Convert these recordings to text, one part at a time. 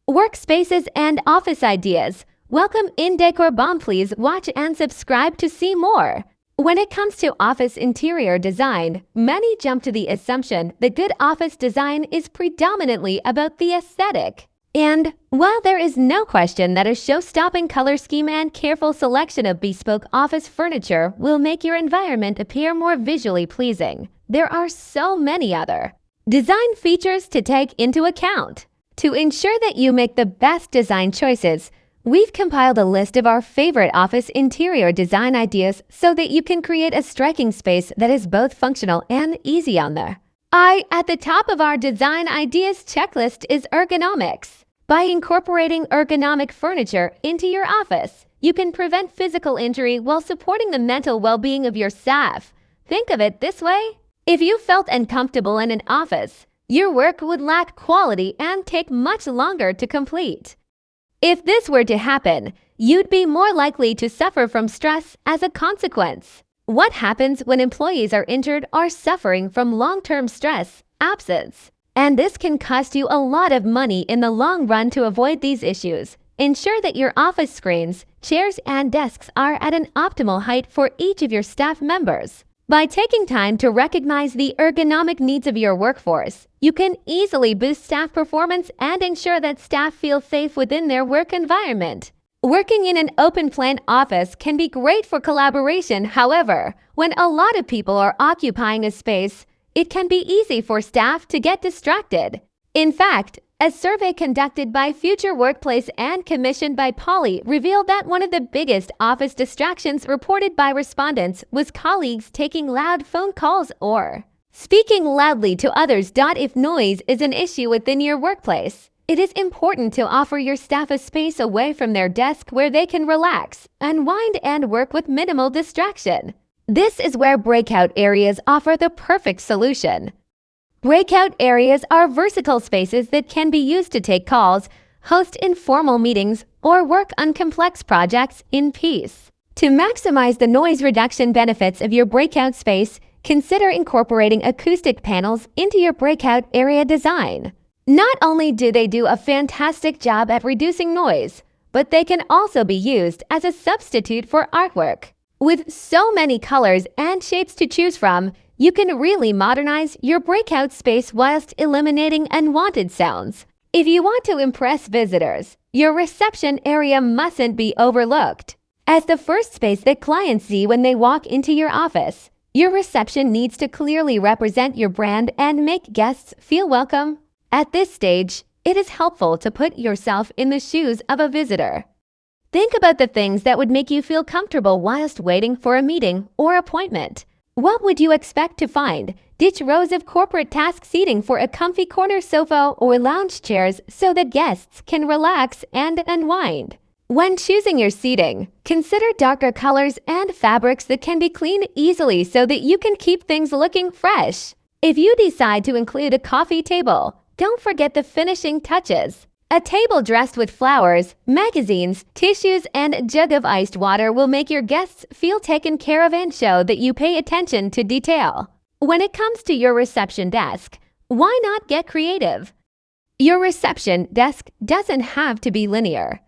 Workspaces and office ideas. Welcome in Decor Bomb. Please watch and subscribe to see more. When it comes to office interior design, many jump to the assumption that good office design is predominantly about the aesthetic. And while there is no question that a show-stopping color scheme and careful selection of bespoke office furniture will make your environment appear more visually pleasing, there are so many other design features to take into account. To ensure that you make the best design choices, we've compiled a list of our favorite office interior design ideas so that you can create a striking space that is both functional and easy on the eye. At the top of our design ideas checklist is ergonomics. By incorporating ergonomic furniture into your office, you can prevent physical injury while supporting the mental well-being of your staff. Think of it this way: if you felt uncomfortable in an office, your work would lack quality and take much longer to complete. If this were to happen, you'd be more likely to suffer from stress as a consequence. What happens when employees are injured or suffering from long-term stress, absence? And this can cost you a lot of money in the long run. To avoid these issues, ensure that your office screens, chairs, and desks are at an optimal height for each of your staff members. By taking time to recognize the ergonomic needs of your workforce, you can easily boost staff performance and ensure that staff feel safe within their work environment. Working in an open-plan office can be great for collaboration. However, when a lot of people are occupying a space, it can be easy for staff to get distracted. In fact, a survey conducted by Future Workplace and commissioned by Poly revealed that one of the biggest office distractions reported by respondents was colleagues taking loud phone calls or speaking loudly to others. If noise is an issue within your workplace, it is important to offer your staff a space away from their desk where they can relax, unwind, and work with minimal distraction. This is where breakout areas offer the perfect solution. Breakout areas are versatile spaces that can be used to take calls, host informal meetings, or work on complex projects in peace. To maximize the noise reduction benefits of your breakout space, consider incorporating acoustic panels into your breakout area design. Not only do they do a fantastic job at reducing noise, but they can also be used as a substitute for artwork. With so many colors and shapes to choose from, you can really modernize your breakout space whilst eliminating unwanted sounds. If you want to impress visitors, your reception area mustn't be overlooked. As the first space that clients see when they walk into your office, your reception needs to clearly represent your brand and make guests feel welcome. At this stage, it is helpful to put yourself in the shoes of a visitor. Think about the things that would make you feel comfortable whilst waiting for a meeting or appointment. What would you expect to find? Ditch rows of corporate task seating for a comfy corner sofa or lounge chairs so that guests can relax and unwind. When choosing your seating, consider darker colors and fabrics that can be cleaned easily so that you can keep things looking fresh. If you decide to include a coffee table, don't forget the finishing touches. A table dressed with flowers, magazines, tissues, and a jug of iced water will make your guests feel taken care of and show that you pay attention to detail. When it comes to your reception desk, why not get creative? Your reception desk doesn't have to be linear.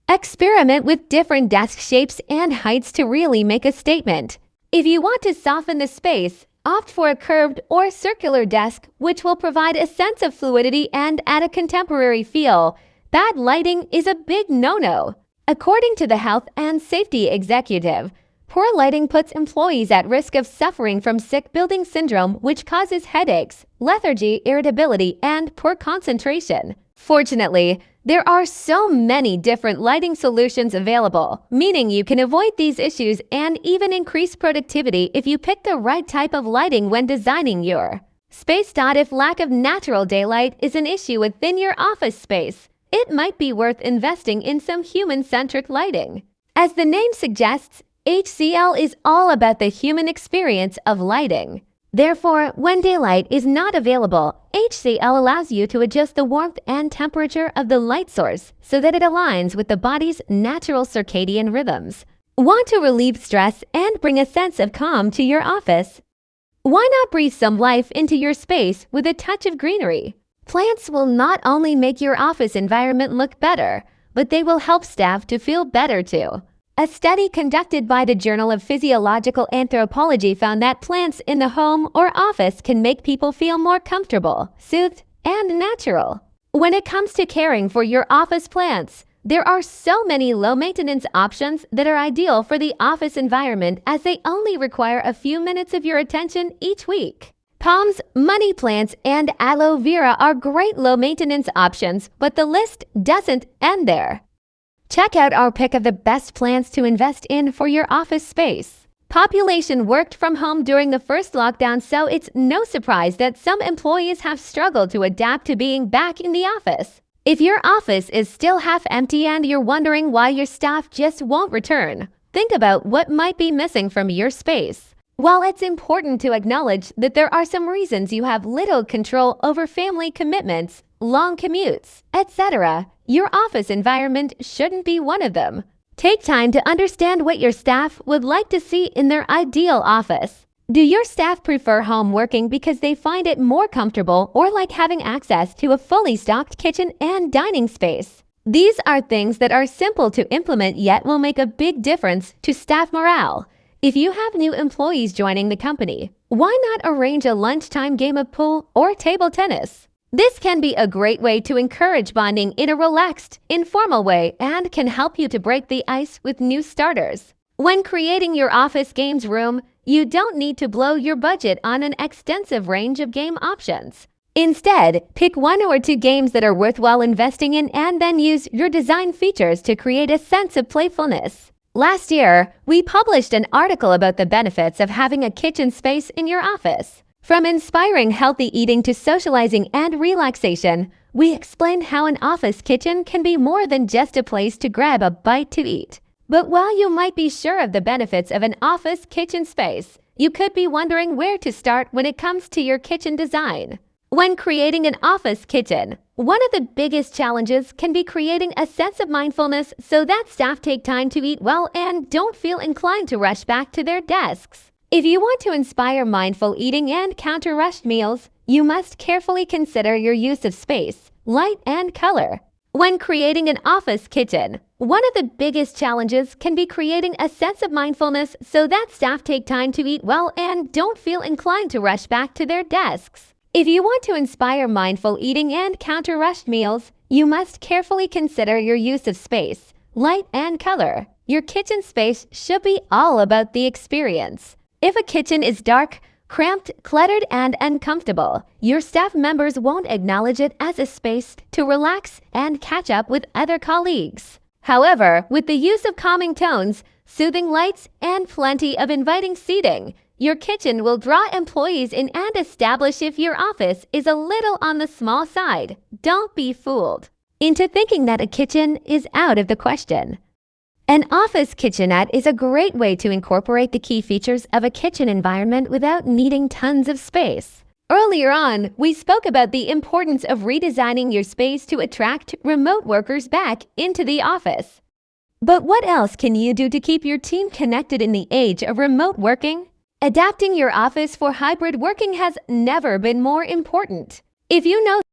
Experiment with different desk shapes and heights to really make a statement. If you want to soften the space, opt for a curved or circular desk, which will provide a sense of fluidity and add a contemporary feel. Bad lighting is a big no-no. According to the health and safety executive, poor lighting puts employees at risk of suffering from sick building syndrome, which causes headaches, lethargy, irritability, and poor concentration. Fortunately, there are so many different lighting solutions available, meaning you can avoid these issues and even increase productivity if you pick the right type of lighting when designing your space. If lack of natural daylight is an issue within your office space, it might be worth investing in some human-centric lighting. As the name suggests, HCL is all about the human experience of lighting. Therefore, when daylight is not available, HCL allows you to adjust the warmth and temperature of the light source so that it aligns with the body's natural circadian rhythms. Want to relieve stress and bring a sense of calm to your office? Why not breathe some life into your space with a touch of greenery? Plants will not only make your office environment look better, but they will help staff to feel better too. A study conducted by the Journal of Physiological Anthropology found that plants in the home or office can make people feel more comfortable, soothed, and natural. When it comes to caring for your office plants, there are so many low-maintenance options that are ideal for the office environment as they only require a few minutes of your attention each week. Palms, money plants, and aloe vera are great low-maintenance options, but the list doesn't end there. Check out our pick of the best plants to invest in for your office space. Population worked from home during the first lockdown, so it's no surprise that some employees have struggled to adapt to being back in the office. If your office is still half empty and you're wondering why your staff just won't return, think about what might be missing from your space. While it's important to acknowledge that there are some reasons you have little control over family commitments, long commutes, etc., your office environment shouldn't be one of them. Take time to understand what your staff would like to see in their ideal office. Do your staff prefer home working because they find it more comfortable or like having access to a fully stocked kitchen and dining space? These are things that are simple to implement yet will make a big difference to staff morale. If you have new employees joining the company, why not arrange a lunchtime game of pool or table tennis? This can be a great way to encourage bonding in a relaxed, informal way and can help you to break the ice with new starters. When creating your office games room, you don't need to blow your budget on an extensive range of game options. Instead, pick 1 or 2 games that are worthwhile investing in and then use your design features to create a sense of playfulness. Last year, we published an article about the benefits of having a kitchen space in your office. From inspiring healthy eating to socializing and relaxation, we explained how an office kitchen can be more than just a place to grab a bite to eat. But while you might be sure of the benefits of an office kitchen space, you could be wondering where to start when it comes to your kitchen design. When creating an office kitchen, one of the biggest challenges can be creating a sense of mindfulness so that staff take time to eat well and don't feel inclined to rush back to their desks. If you want to inspire mindful eating and counter rushed meals, you must carefully consider your use of space, light, and color. When creating an office kitchen, one of the biggest challenges can be creating a sense of mindfulness so that staff take time to eat well and don't feel inclined to rush back to their desks. If you want to inspire mindful eating and counter rushed meals, you must carefully consider your use of space, light, and color. Your kitchen space should be all about the experience. If a kitchen is dark, cramped, cluttered, and uncomfortable, your staff members won't acknowledge it as a space to relax and catch up with other colleagues. However, with the use of calming tones, soothing lights, and plenty of inviting seating, your kitchen will draw employees in and establish if your office is a little on the small side. Don't be fooled into thinking that a kitchen is out of the question. An office kitchenette is a great way to incorporate the key features of a kitchen environment without needing tons of space. Earlier on, we spoke about the importance of redesigning your space to attract remote workers back into the office. But what else can you do to keep your team connected in the age of remote working? Adapting your office for hybrid working has never been more important. If you know